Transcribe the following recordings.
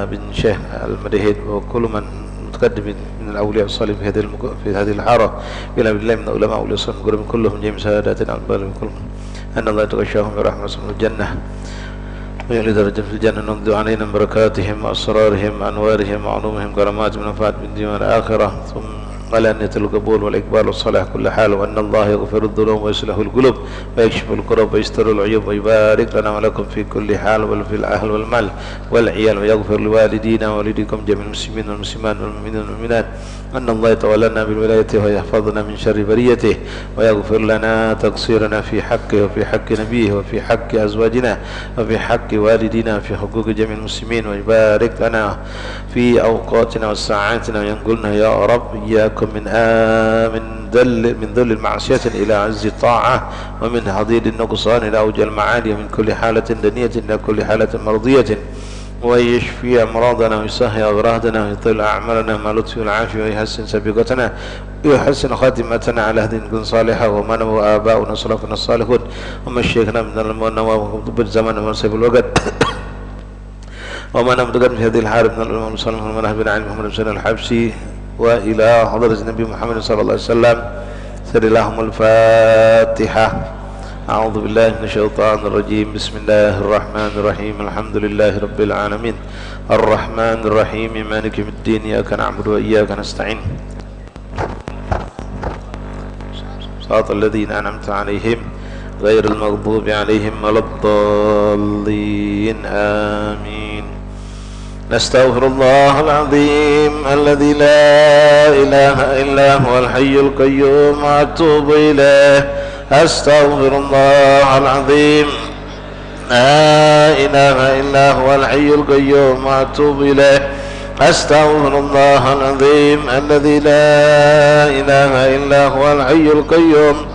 بن شيخ المدهد وكل من متقدم من الأولياء الصالحين في هذه الحارة إلى بالله من علماء أولياء الصالحين كلهم جميع ساداتنا البالغين كلهم أن الله يتغشاهم برحمة الجنة ويعلي درجة في الجنة ننزل علينا بركاتهم وأسرارهم وأنوارهم وعلومهم كرامات من نفعات من دين الآخرة ثم على أن القبول والإقبال والصلاح كل حال وأن الله يغفر الذنوب ويصلح القلوب ويكشف الكرب ويستر العيوب ويبارك لنا ولكم في كل حال وفي الأهل والمال والعيال ويغفر لوالدينا ووالديكم جميع المسلمين والمسلمات والمؤمنين والمؤمنات أن الله يتولنا بالولاية ويحفظنا من شر بريته ويغفر لنا تقصيرنا في حقه وفي حق نبيه وفي حق أزواجنا وفي حق والدينا وفي حقوق جميع المسلمين ويبارك لنا في أوقاتنا وساعاتنا وينقلنا يا رب إياكم من ذل المعصية إلى عز الطاعة ومن حضيض النقصان إلى أوج المعالي ومن كل حالة دنية إلى كل حالة مرضية ويشفي أمراضنا ويصحي أغراضنا ويطيل أعمالنا مع لطفه العافية ويحسن سابقتنا ويحسن خاتمتنا على هدي صالحة ومن هو آباؤنا سلفنا الصالحون ومشيخنا من المنوى ومطب الزمن ومنصب الوقت ومن أمدقنا في هذه الحارة من الأمم المصالح ومن أهبنا عن محمد بن الحبسي وإلى حضرة النبي محمد صلى الله عليه وسلم سر اللهم الفاتحة. أعوذ بالله من الشيطان الرجيم. بسم الله الرحمن الرحيم. الحمد لله رب العالمين الرحمن الرحيم مالك يوم الدين إياك نعبد وإياك نستعين صراط الذين أنعمت عليهم غير المغضوب عليهم ولا الضالين آمين. نستغفر الله العظيم الذي لا إله إلا هو الحي القيوم وأتوب إليه. أستغفر الله العظيم لا إله إلا هو الحي القيوم وأتوب إليه. أستغفر الله العظيم الذي لا إله إلا هو الحي القيوم.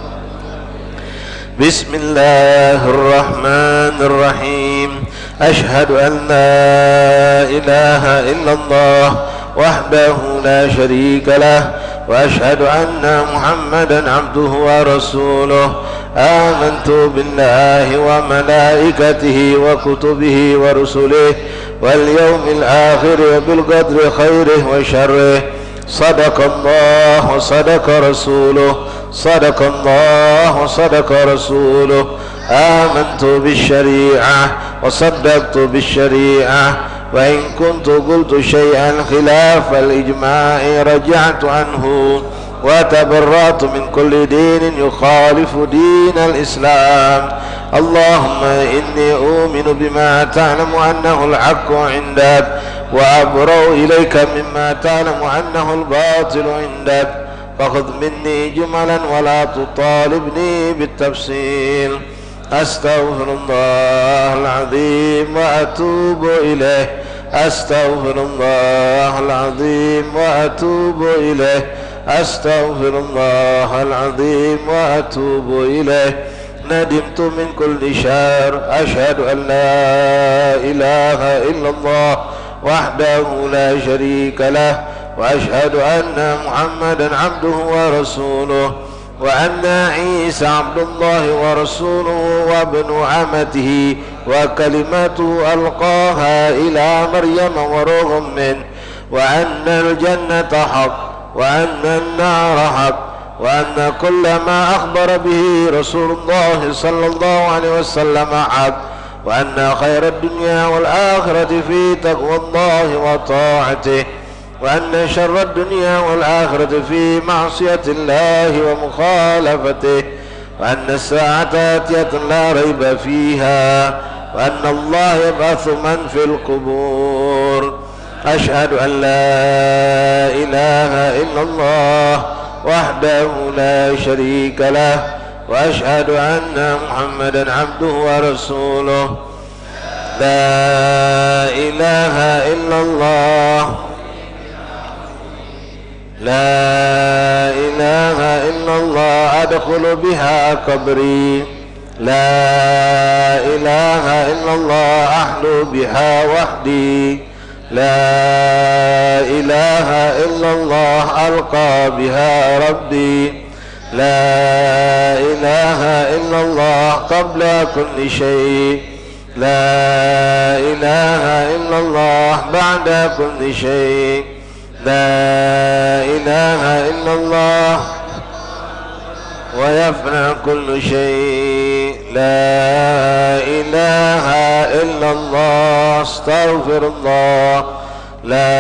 بسم الله الرحمن الرحيم. أشهد أن لا إله إلا الله وحده لا شريك له وأشهد أن محمدا عبده ورسوله. آمنت بالله وملائكته وكتبه ورسله واليوم الآخر وبالقدر خيره وشره. صدق الله وصدق رسوله. صدق الله وصدق رسوله. آمنت بالشريعة وصدقت بالشريعة وإن كنت قلت شيئا خلاف الإجماع رجعت عنه وتبرأت من كل دين يخالف دين الإسلام. اللهم إني أؤمن بما تعلم أنه الحق عندك وأبرأ إليك مما تعلم أنه الباطل عندك فخذ مني جملا ولا تطالبني بالتفصيل. أستغفر الله العظيم وأتوب إليه. أستغفر الله العظيم وأتوب إليه. أستغفر الله العظيم وأتوب إليه. ندمت من كل شر. أشهد أن لا إله إلا الله وحده لا شريك له وأشهد أن محمدا عبده ورسوله وأن عيسى عبد الله ورسوله وابن أمته وكلمته ألقاها إلى مريم وروح منه وأن الجنة حق وأن النار حق وأن كل ما أخبر به رسول الله صلى الله عليه وسلم حق وأن خير الدنيا والآخرة في تقوى الله وطاعته وأن شر الدنيا والآخرة في معصية الله ومخالفته وأن الساعة آتية لا ريب فيها وأن الله يبعث من في القبور. أشهد أن لا إله إلا الله وحده لا شريك له وأشهد أن محمدا عبده ورسوله. لا إله إلا الله. لا إله إلا الله. أدخل بها قبري. لا إله إلا الله. أحلو بها وحدي. لا إله إلا الله. ألقى بها ربي. لا إله إلا الله قبل كل شيء. لا إله إلا الله بعد كل شيء لا إله إلا الله ويفنى كل شيء لا إله إلا الله استغفر الله لا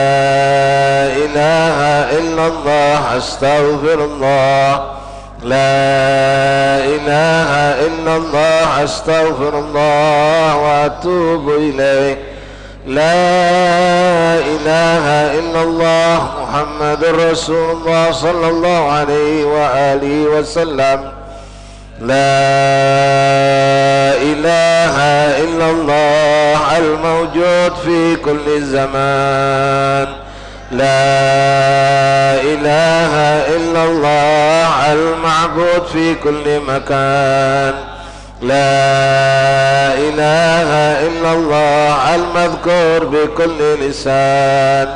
إله إلا الله استغفر الله لا إله إلا الله استغفر الله وأتوب إليه لا إله إلا الله محمد رسول الله صلى الله عليه وآله وسلم لا إله إلا الله الموجود في كل زمان لا إله إلا الله المعبود في كل مكان لا إله إلا الله المذكور بكل لسان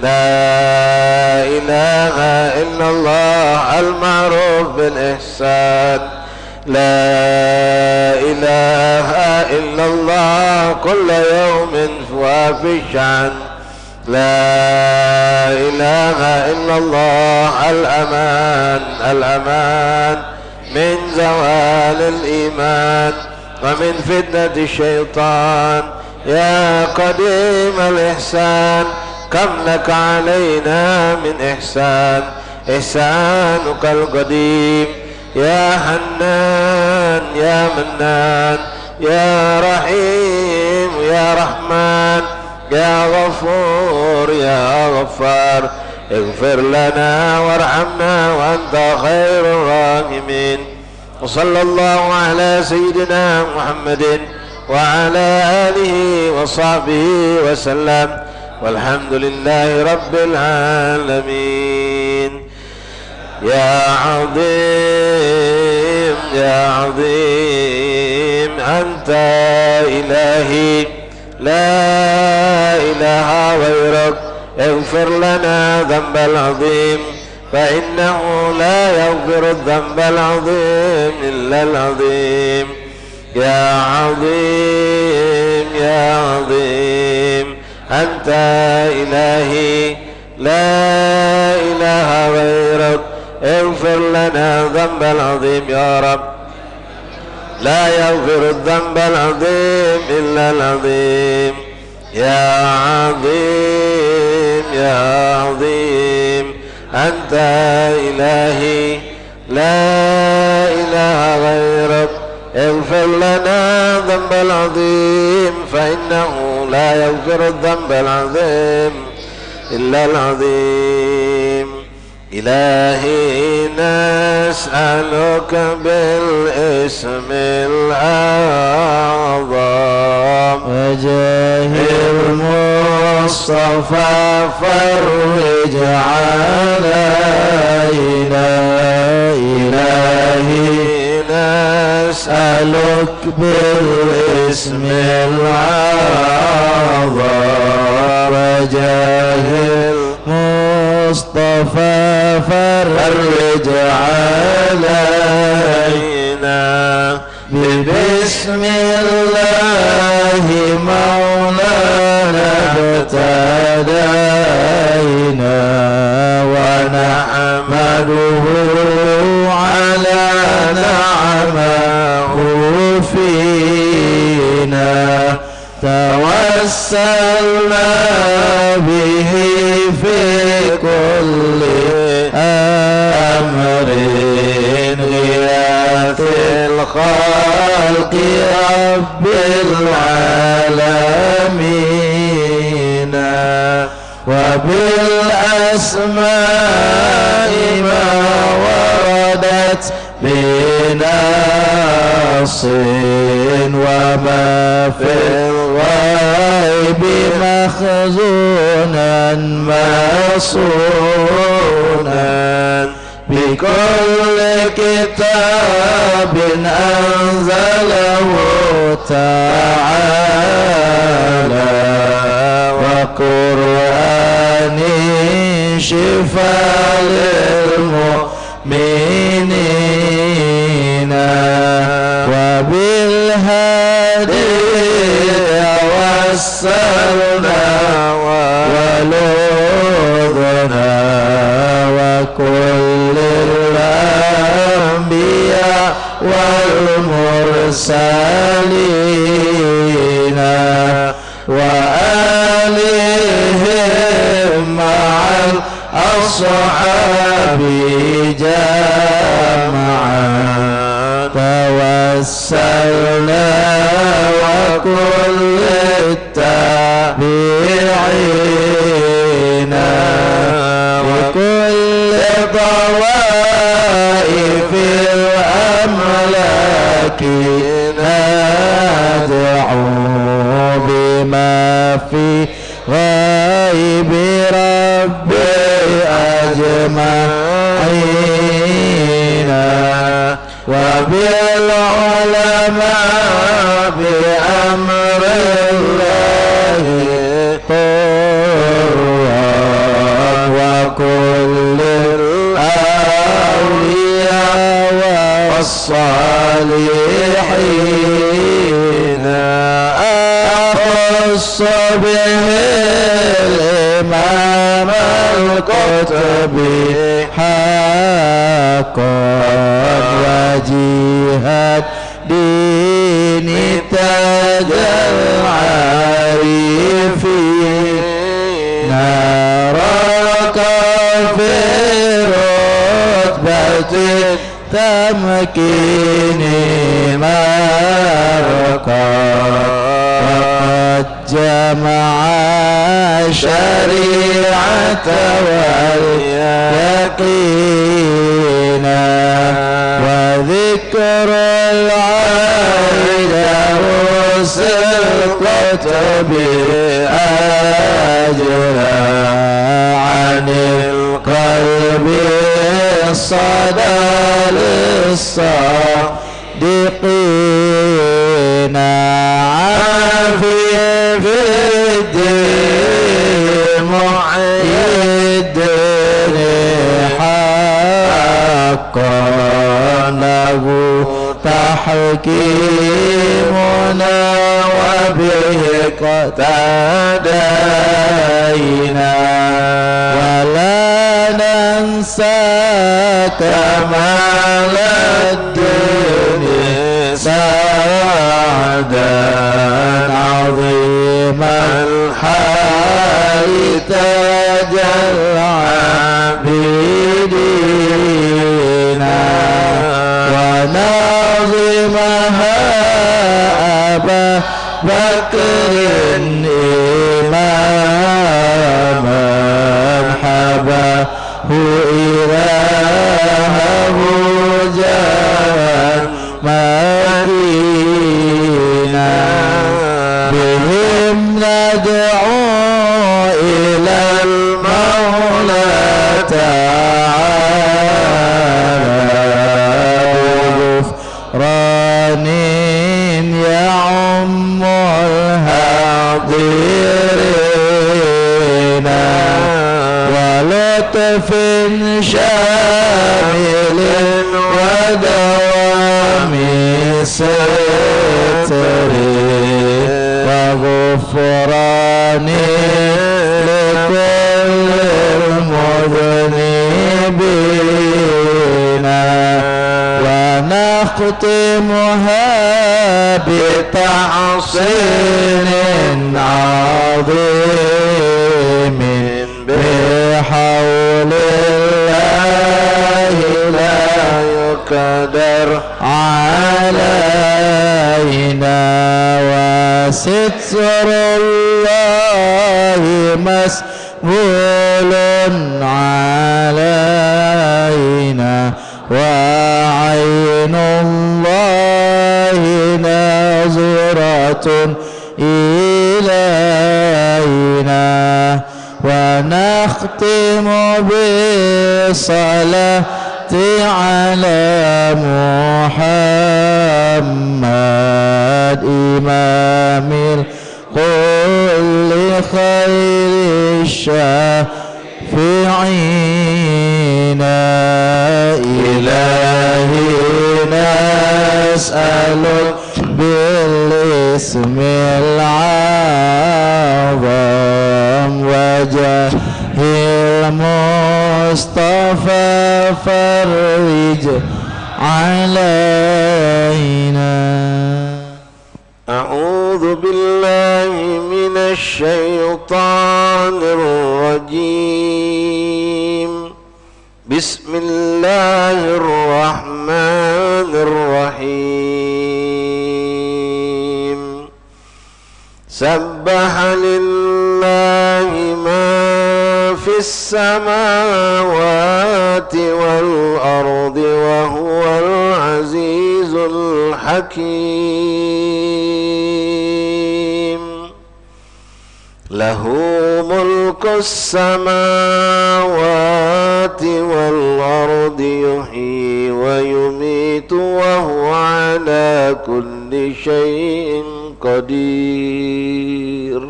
لا إله إلا الله المعروف بالإحسان لا إله إلا الله كل يوم وفي الشأن لا إله إلا الله الأمان الأمان من زوال الإيمان ومن فتنة الشيطان يا قديم الإحسان كم لك علينا من إحسان إحسانك القديم يا حنان يا منان يا رحيم يا رحمن يا غفور يا غفار اغفر لنا وارحمنا وأنت خير الراحمين وصلى الله على سيدنا محمد وعلى آله وصحبه وسلم والحمد لله رب العالمين يا عظيم يا عظيم أنت إلهي لا إله غيرك اغفر لنا ذنب العظيم فإنه لا يغفر الذنب العظيم إلا العظيم يا عظيم يا عظيم أنت إلهي لا إله غيرك اغفر لنا ذنب العظيم يا رب لا يغفر الذنب العظيم إلا العظيم يا عظيم يا عظيم أنت إلهي لا إله غيرك اغفر لنا ذنب العظيم فإنه لا يغفر الذنب العظيم إلا العظيم إلهي نسألك بالاسم الأعظم وجاه المصطفى فرج علينا إلهي نسألك بالاسم الأعظم وجاه المصطفى فرج علينا ببسم الله مولانا ابتدينا ونحمده على نعمه فينا توسلنا به في كل أمر غياث الخلق رب العالمين وبالأسماء ما وردت بنص وما في الغيب مخزونا مصونا بكل كتاب أنزله تعالى وقرآن شفاء للمؤمنين وبالهدي توسلنا ولوذنا وكل الأنبياء والمرسلين وآلهم مع الأصحاب جمعا توسلنا وكل التابعين وكل طوائف الأملاك ندعو بما في غيب ربي أجمعين وبالعلماء بأمر الله قرآن وكل الأولياء والصالحين أخص به الإمام القطبي حقا وجهاد دين تاج العارفين نراك في رتبة تمكين مرقا وقد جمع الشريعة واليقين وذكر العين القطب أجرى عن القلب الصدى للصادقين عافية في الدين معيد حقا له تحكيمنا وبه اقتدينا ولا ننسى كمال الدين سعدا عظيما الحال تاج العابدين وناظمها أبا بكر إماما حباه إلهه جاء مدينة بهم ندعو إلى المولى تعالى بغفران يعم الحاضرين ولطف شامل ودوام ستر وغفران لكل المذنبين ونختمها بتحصين عظيم بحول الله لا يقدر علينا وستر الله مسؤول علينا وعين الله ناظرة إلينا ونختم بالصلاة على محمد إمام الكل خير الشافعين إلهي نسألك بالاسم العظيم جاه المصطفى فرج علينا. أعوذ بالله من الشيطان الرجيم. بسم الله الرحمن الرحيم. سبح لله ما في السماوات والأرض وهو العزيز الحكيم. له ملك السماوات والأرض يحيي ويميت وهو على كل شيء قدير.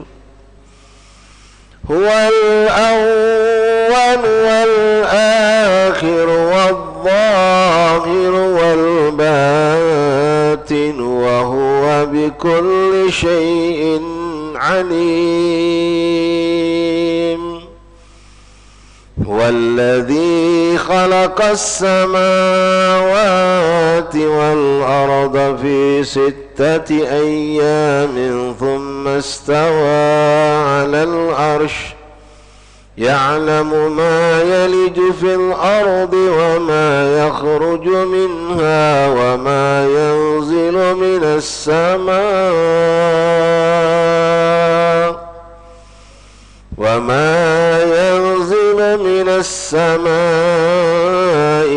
هو الأول والآخر والظاهر والباطن وهو بكل شيء عليم. هو الذي خلق السماوات والأرض في 6 أيام ثم استوى على العرش يعلم ما يلج في الأرض وما يخرج منها وما ينزل من السماء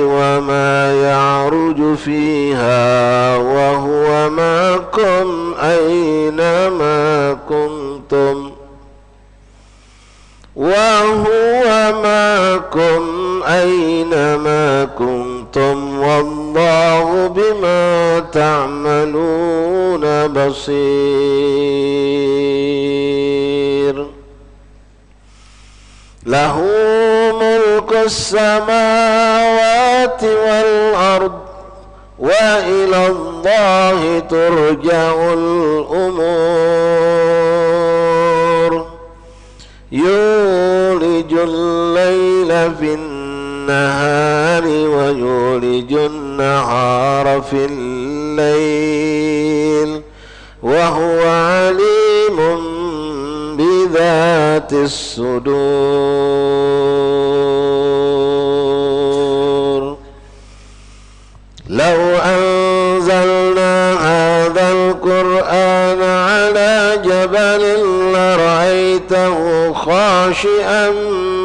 وما يعرج فيها وهو معكم أينما كنتم والله بما تعملون بصير. له ملك السماوات والأرض وإلى الله ترجع الأمور. يولج الليل في النهار ويولج النهار في الليل وهو عليم بذات الصدور. لو أنزلنا هذا القرآن على جبل لرأيته خاشعا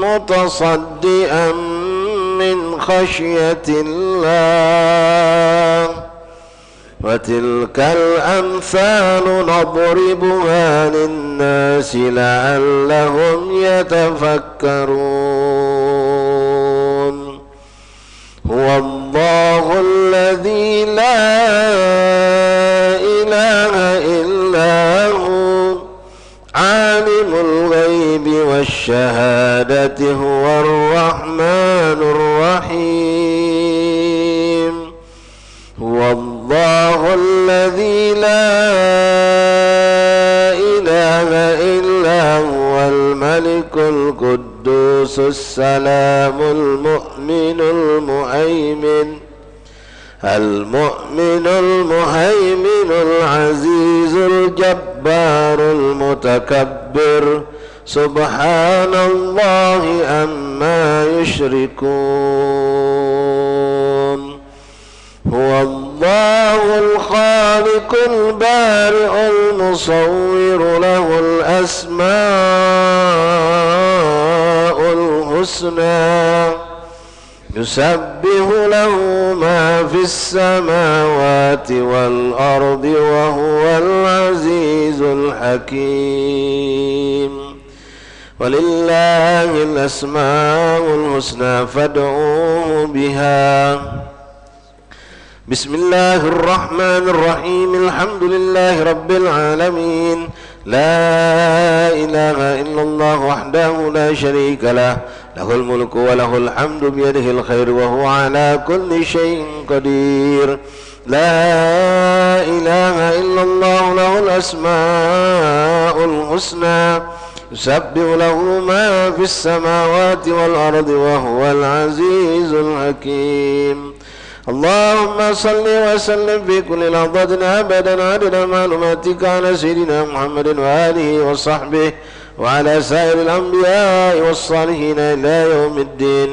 متصدئا من خشية الله. وتلك الأمثال نضربها للناس لعلهم يتفكرون. هو الله الذي لا إله إلا هو عالم الغيب والشهادة هو الرحمن الرحيم. هو الله الذي لا إله إلا هو الملك القدوس السلام المؤمن المهيمن العزيز الجبار المتكبر سبحان الله عما يشركون. هو الله الخالق البارئ المصور له الأسماء الحسنى يسبح له ما في السماوات والأرض وهو العزيز الحكيم. ولله الأسماء الحسنى فادعوه بها. بسم الله الرحمن الرحيم. الحمد لله رب العالمين. لا إله إلا الله وحده لا شريك له له الملك وله الحمد بيده الخير وهو على كل شيء قدير. لا إله إلا الله له الأسماء الحسنى يسبح له ما في السماوات والأرض وهو العزيز الحكيم. اللهم صل وسلم في كل لحظة أبدا عدد معلوماتك على سيدنا محمد وآله وصحبه وعلى سائر الأنبياء والصالحين إلى يوم الدين.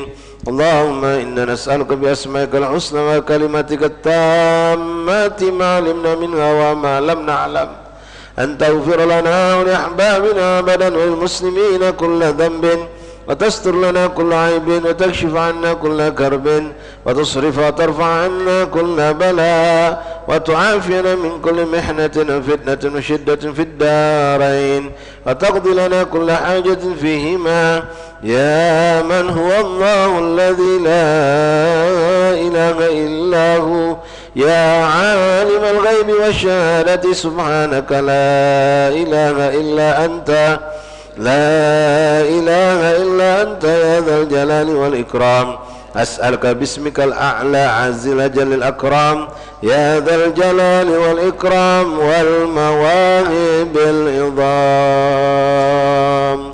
اللهم إنا نسألك بأسمائك الحسنى وكلماتك التامات ما علمنا منها وما لم نعلم أن تغفر لنا ولأحبابنا أبدا والمسلمين كل ذنب وتستر لنا كل عيب وتكشف عنا كل كرب وتصرف وترفع عنا كل بلاء وتعافينا من كل محنة وفتنة وشدة في الدارين وتقضي لنا كل حاجة فيهما يا من هو الله الذي لا إله إلا هو يا عالم الغيب والشهادة سبحانك لا إله إلا أنت لا إله إلا أنت يا ذا الجلال والإكرام. أسألك باسمك الأعلى عز وجل الأكرام يا ذا الجلال والإكرام والمواهب العظام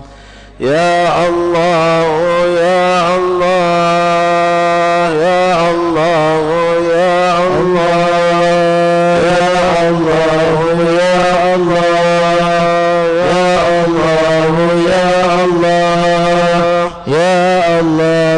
يا الله يا الله يا الله يا الله يا الله يا الله يا الله يا الله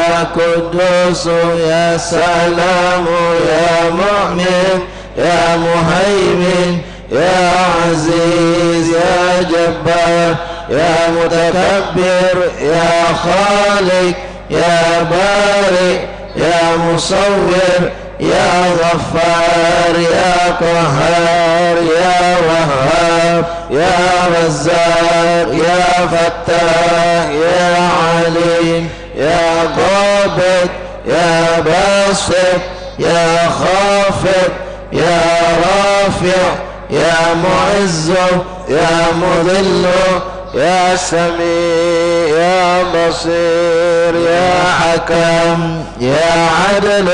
يا قدوس يا سلام يا مؤمن يا مهيمن يا عزيز يا جبار يا متكبر يا خالق يا بارئ يا مصور يا غفار يا قهار يا وهاب يا رزاق يا فتاح يا عليم يا قابض يا باسط يا خافض يا رافع يا معز يا مذل يا سميع يا بصير يا حكم يا عدل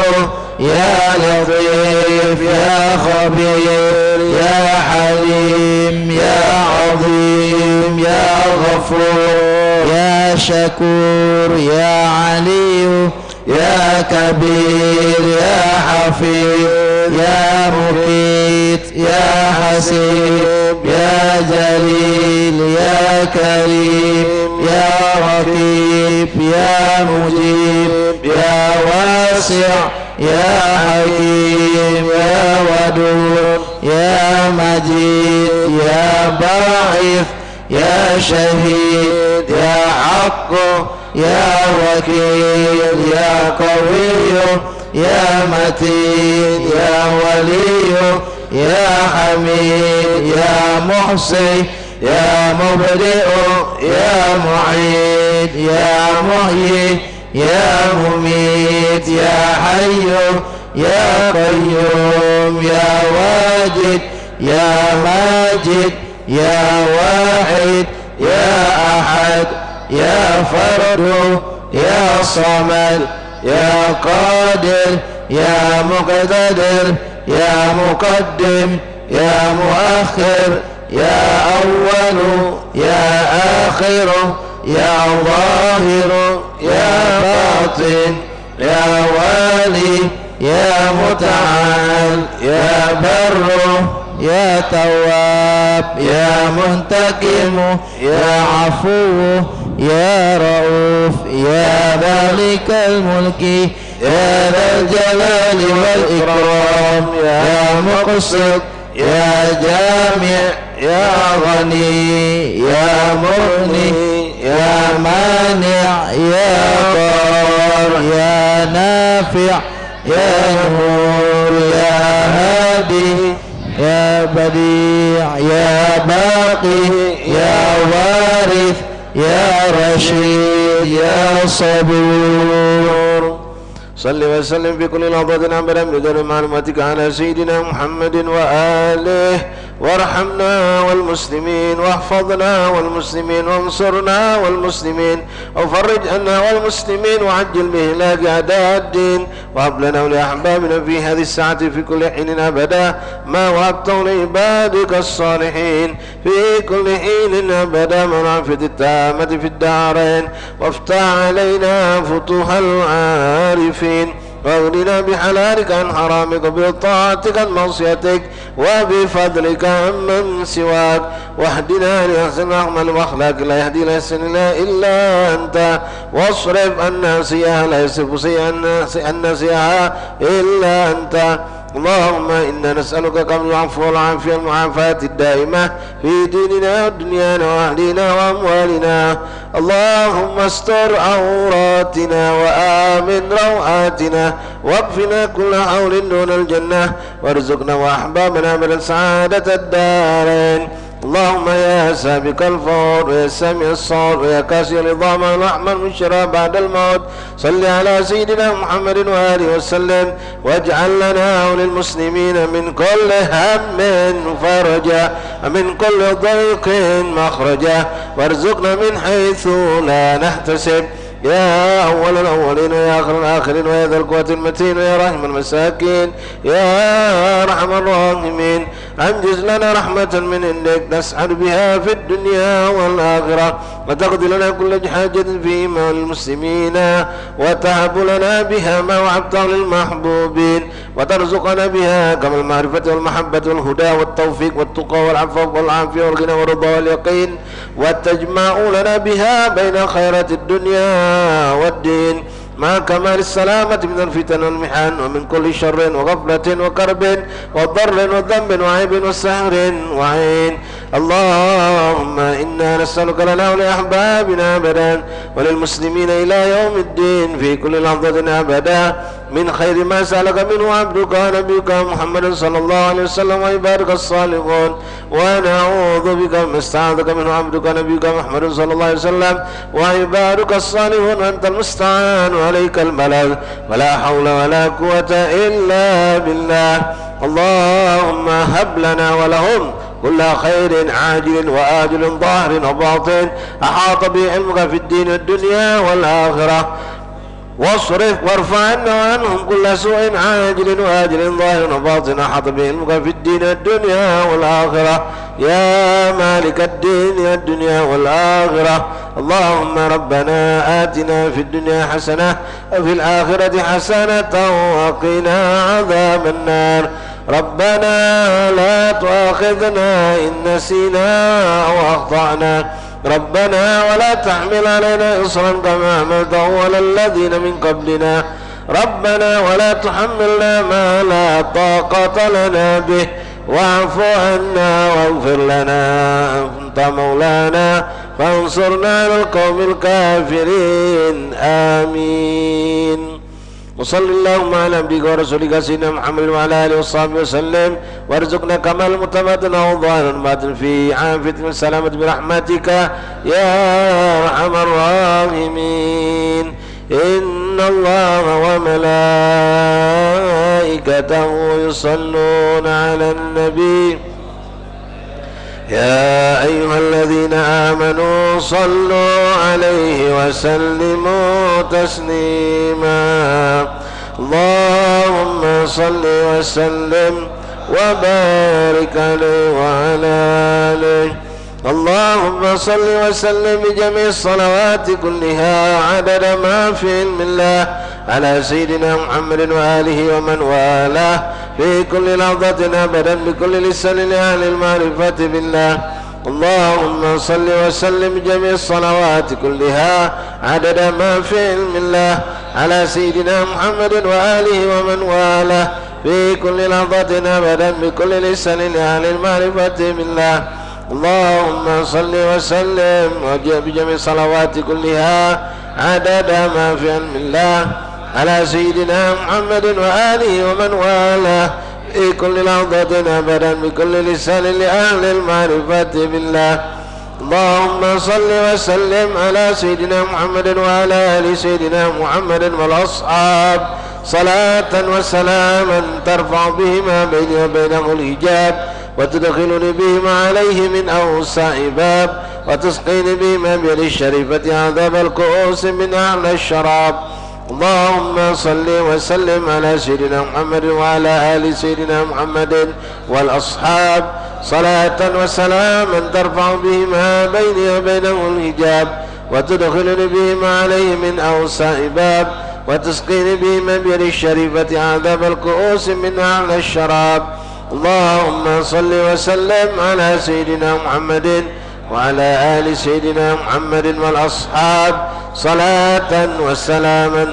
يا لطيف يا خبير يا حليم يا عظيم يا غفور يا شكور يا علي يا كبير يا حفيظ يا مقيت يا حسيب يا جليل يا كريم يا رقيب يا مجيب يا واسع يا حكيم يا ودود يا مجيد يا باعث يا شهيد يا حق يا وكيل يا قوي يا متين يا ولي يا حميد يا محصي يا مبدئ يا معيد يا محيي يا مميت يا حي يا قيوم يا واجد يا ماجد يا واحد يا أحد يا فرد يا صمد يا قادر يا مقتدر يا مقدم يا مؤخر يا أول يا آخر يا ظاهر يا باطن يا والي يا متعال يا بر يا تواب يا منتقم يا عفو يا رؤوف يا مالك الملك يا ذا الجلال والإكرام يا مقسط يا جامع يا غني يا مغني يا مانع يا ضار يا نافع يا نور يا هادي يا بديع يا باقي يا وارث يا رشيد يا صبور. صل وسلم في كل لحظة عبر من معلوماتك على سيدنا محمد وآله، وارحمنا والمسلمين، واحفظنا والمسلمين، وانصرنا والمسلمين، وفرج عنا والمسلمين، وعجل بإهلاك أعداء الدين، وهب لنا ولأحبابنا في هذه الساعة في كل حين أبدا ما وهبته لعبادك الصالحين في كل حين أبدا من العافية التامة في الدارين، وافتح علينا فتوح العارفين، واغننا بحلالك عن حرامك، وبطاعتك عن معصيتك، وبفضلك عمن سواك، واهدنا لأحسن الأعمال وأخلاق لا يهدي لأحسن إلا أنت، واصرف عنا سيئها لا يصرف عنا سيئها إلا أنت. اللهم إنا نسألك قبل العفو والعافية المعافاة الدائمة في ديننا ودنيانا وأهلنا وأموالنا. اللهم استر عوراتنا وآمن روعاتنا، واكفنا كل حول دون الجنة، وارزقنا وأحبابنا من سعادة الدارين. اللهم يا سابق الفور ويا سامع الصور ويا كاسي العظام والأحمر من شرها بعد الموت، صل على سيدنا محمد وآله وسلم، واجعل لنا وللمسلمين من كل هم فرجا، ومن كل ضيق مخرجا، وارزقنا من حيث لا نحتسب، يا أول الأولين ويا آخر الآخرين، ويا ذا القوة المتين، ويا رحم المساكين، يا أرحم الراحمين. أنجز لنا رحمة من عندك نسعد بها في الدنيا والآخرة، وتقضي لنا كل حاجة فيما المسلمين، وتهب لنا بها ما وهبته للمحبوبين، وترزقنا بها كما المعرفة والمحبة والهدى والتوفيق والتقى والعفو والعافية والغنى والرضا واليقين، وتجمع لنا بها بين خيرات الدنيا والدين مع كمال السلامة من الفتن والمحن، ومن كل شر وغفلة وكرب وضر وذنب وعيب وسهر وعين. اللهم إنا نسألك لنا ولأحبابنا أبدا وللمسلمين إلى يوم الدين في كل لحظة أبدا من خير ما سألك منه عبدك ونبيك محمد صلى الله عليه وسلم وعبادك الصالحون، ونعوذ بك مما استعاذك منه عبدك ونبيك محمد صلى الله عليه وسلم وعبادك الصالحون، وأنت المستعان وعليك البلاغ، ولا حول ولا قوة إلا بالله. اللهم هب لنا ولهم كل خير عاجل وآجل ظاهر وباطن أحاط به علمك في الدين والدنيا والآخرة، واصرف وارفع عنا وعنهم كل سوء عاجل وآجل ظاهر وباطن أحاط به علمك في الدين والدنيا والآخرة، يا مالك الدين والدنيا والآخرة. اللهم ربنا آتنا في الدنيا حسنة وفي الآخرة حسنة وقنا عذاب النار. ربنا لا تؤاخذنا إن نسينا أو أخطأنا، ربنا ولا تحمل علينا إصرا كما حملته على الذين من قبلنا، ربنا ولا تحملنا ما لا طاقة لنا به، واعف عنا واغفر لنا، أنت مولانا فانصرنا على القوم الكافرين. آمين. وصل اللهم على عبدك ورسولك سيدنا محمد وعلى آله وصحبه وسلم، وارزقنا كمال المتمدن وظاهر الباطن في عافية والسلامة برحمتك يا أرحم الراحمين. إن الله وملائكته يصلون على النبي، يا أيها الذين آمنوا صلوا عليه وسلموا تسليما. اللهم صل وسلم وبارك عليه وعلى آله. اللهم صل وسلم بجميع الصلوات كلها عدد ما في علم الله على سيدنا محمد وآله ومن والاه في كل لحظة أبدا بكل لسان لأهل المعرفة بالله. اللهم صل وسلم بجميع الصلوات كلها عدد ما في علم الله على سيدنا محمد وآله ومن والاه في كل لحظة أبدا بكل لسان لأهل المعرفة بالله. اللهم صل وسلم بجميع الصلوات كلها عدد ما في علم الله على سيدنا محمد وآله ومن والاه في كل لحظة أبدا بكل لسان لأهل المعرفة بالله. اللهم صل وسلم على سيدنا محمد وعلى آل سيدنا محمد والأصحاب صلاة وسلاما ترفع بهما بيني وبينه الحجاب، وتدخلني بهما عليه من أوسع باب، وتسقيني بهما بيد الشريفة عذاب الكؤوس من أعلى الشراب. اللهم صل وسلم على سيدنا محمد وعلى آل سيدنا محمد والأصحاب صلاة وسلاما ترفع بهما بيني وبينه الحجاب، وتدخلني بهما عليه من أوسع باب، وتسقيني بهما بيد الشريفة عذاب الكؤوس من أعلى الشراب. اللهم صل وسلم على سيدنا محمد وعلى آل سيدنا محمد والأصحاب صلاة وسلاما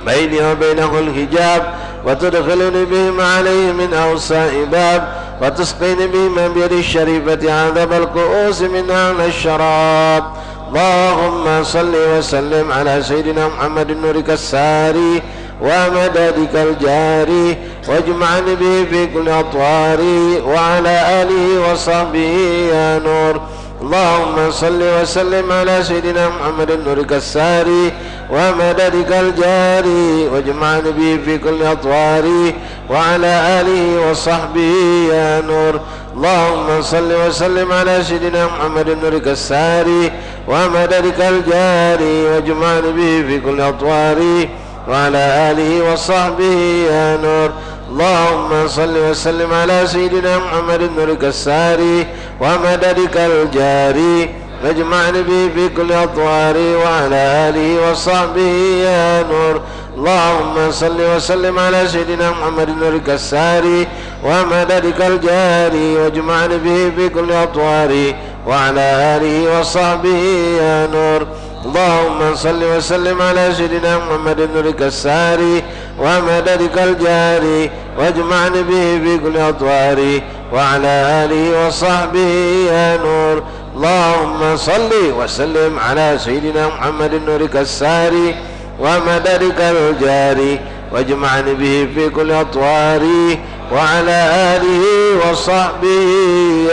بيني وبينه الحجاب، وتدخلني بهم عليه من أوسع باب، وتسقيني بهم بيد الشريفة عذاب الكؤوس من أعلى الشراب. اللهم صل وسلم على سيدنا محمد نورك الساري ومددك الجاري، واجمعني به في كل أطواري، وعلى آله وصحبه يا نور. اللهم صل وسلم على سيدنا محمد نورك الساري ومددك الجاري، واجمعني به في كل أطواري، وعلى آله وصحبه يا نور. اللهم صل وسلم على سيدنا محمد نورك الساري ومددك الجاري، واجمعني به في كل أطواري، وعلى آله وصحبه يا نور. اللهم صل وسلم على سيدنا محمد نورك الساري ومددك الجاري، واجمعني به في كل أطواري، وعلى آله وصحبه يا نور. اللهم صل وسلم على سيدنا محمد نورك الساري ومددك الجاري، واجمعني به في كل أطواري، وعلى آله وصحبه يا نور. اللهم صل وسلم على سيدنا محمد نورك الساري ومددك الجاري، واجمعني به في كل أطواري، وعلى آله وصحبه يا نور. اللهم صل وسلم على سيدنا محمد نورك الساري ومددك الجاري، واجمعني به في كل أطواري، وعلى آله وصحبه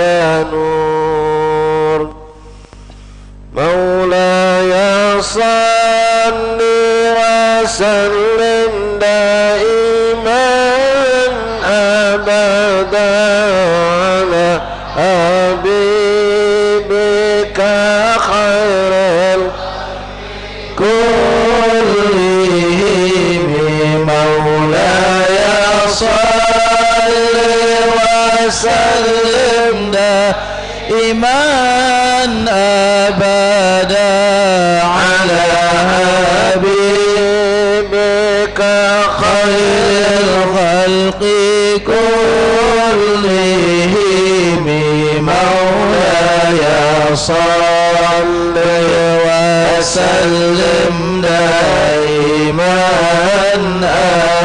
يا نور. مولاي صل وسلم دائما أبدا على حبيبك خير كلهم. مولاي صل وسلم دائما أبدا على حبيبك خير الخلق كلهم. مولاي صل وسلم دائما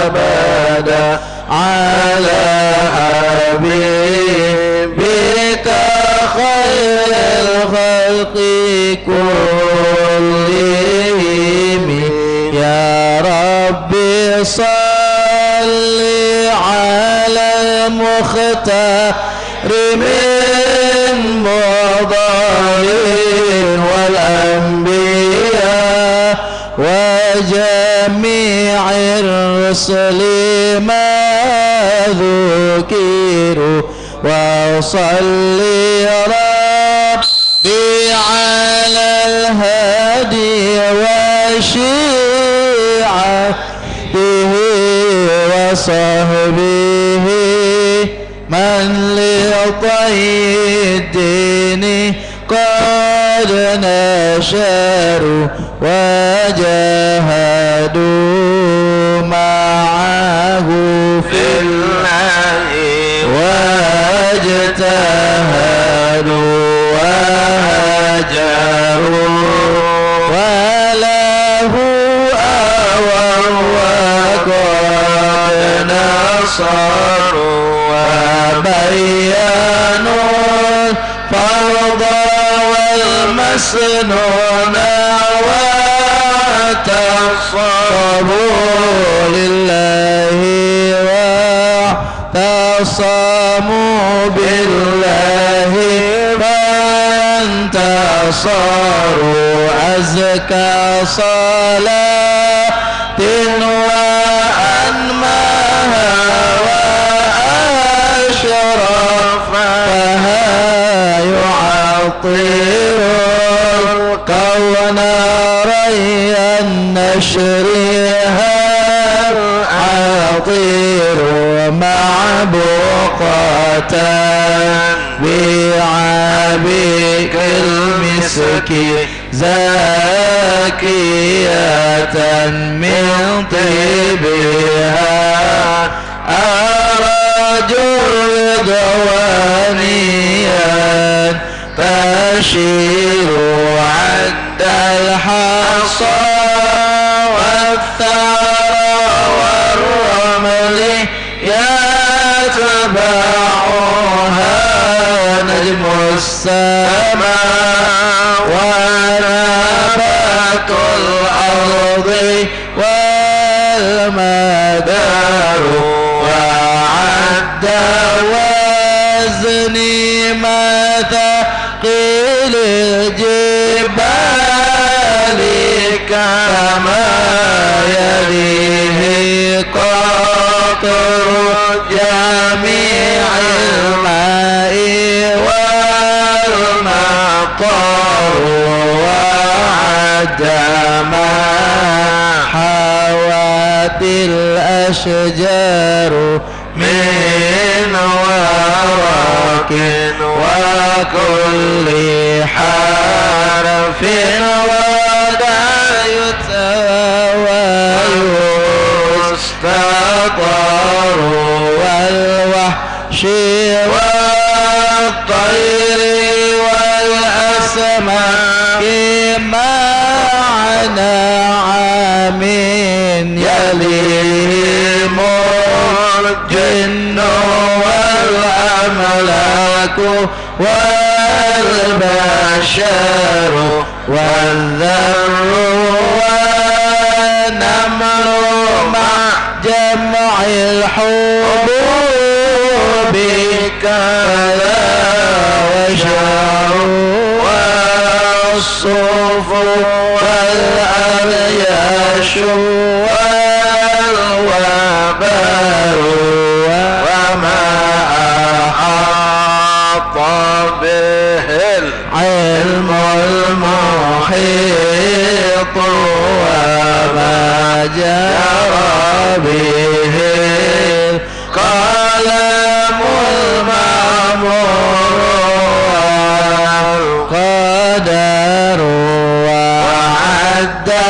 أبدا على حبيبك خير الخلق كلهم. يا ربي صل على المختار من مضر والأنبياء وجميع الرسل ما ذكروا، وصلي ربي على الهادي وشيعته وصحبه من لطي الدين قد نشروا وجاهدوا معه في الله واجتهدوا وهجروا وله أوى وقد نصروا وبينوا الفرض والمسنون واعتصموا لله واعتصموا بالله فانتصروا. أزكى صلاة وأنماها وأشرفها يعطر الكون ريا نشرها عطير معبوقة بعبيك المسك زاكية من طيبها أرجو رضوانيا تشير عند الحصى والثرى والرمل يتبعها نجم السماء ونبات الأرض والمدار وعد وزني مثاقيل الجبال كما يليه قطر جميع الماء والمطر وعد ما حوت الأشجار من ورق وكل حرف ولا يستطر والوحش والطير والأسماك معنى عام يليه والجن والأملاك والبشر والذر والنمل مع جمع الحبوب كذا وشعر والصوف والأرياش والوبر وما أحاط به العلم المحيط وما جرى به القلم المأمور والقدر وعدنا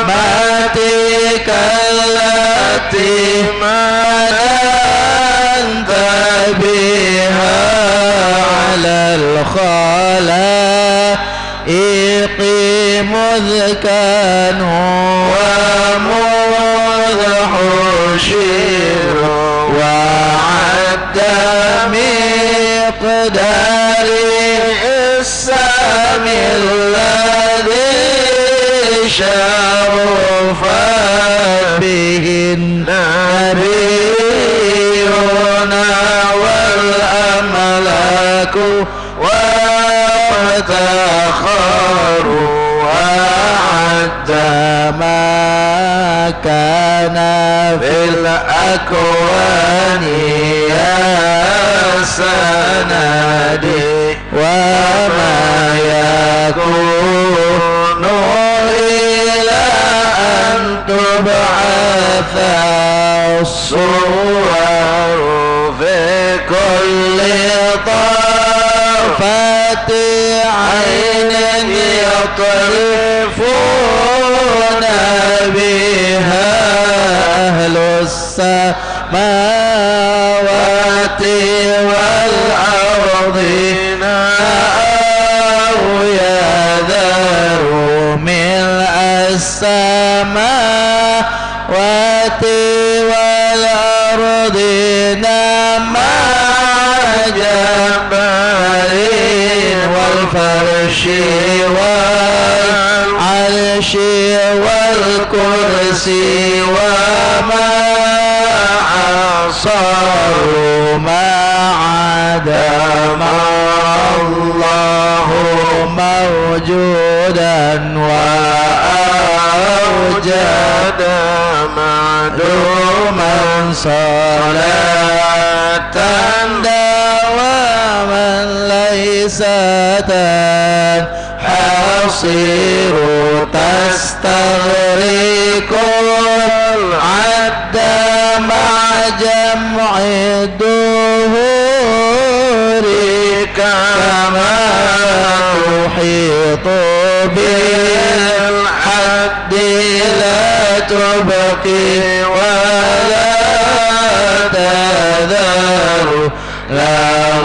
نعمتك التي مننت بها على الخلائق مذ كانوا ومذ حشروا وعد مقدار السام الذي شرف به النبيون والأملاك وافتخروا وعد ما كان في الأكوان يا سندي وما يكون إلى أن تبعث الصور في كل طرفة عين يطرفون بها أهل السماوات والأرضين أو يذر ملء السماوات والأرضين مع جبال والفرش والعرش والكرسي وما عصروا ما عدم الله موجودا وأوجد معدوما صلاة دواما ليس تنحصر تستغرق العد مع جمع الدهور كما تحيط بالحد لا تبقي ولا تذر لا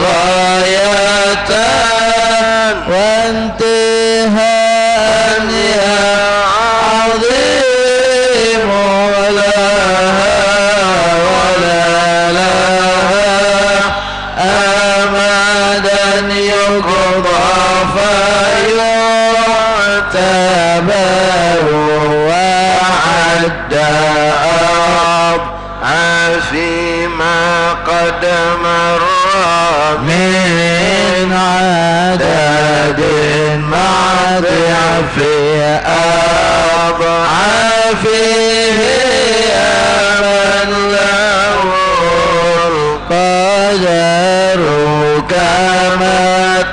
غاية وانتهاء يا عظيم لها ولا لها أمدا يقضى فيعتبر وعد فيما قد مر من عدد مع ضعف أضعافه يا من له القدر كما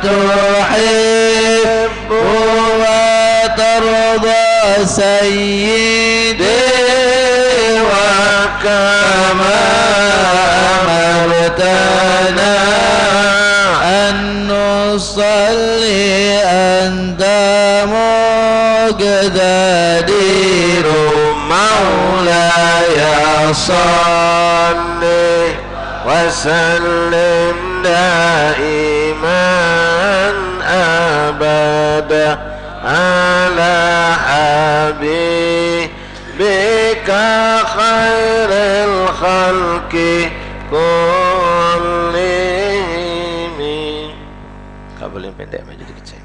تحب وترضى سيدي وكما أمرتنا أن نصلي أنت مقتدر مولاي صل وسلم دائما أبدا على حبيبك خير pendek menjadi kecil.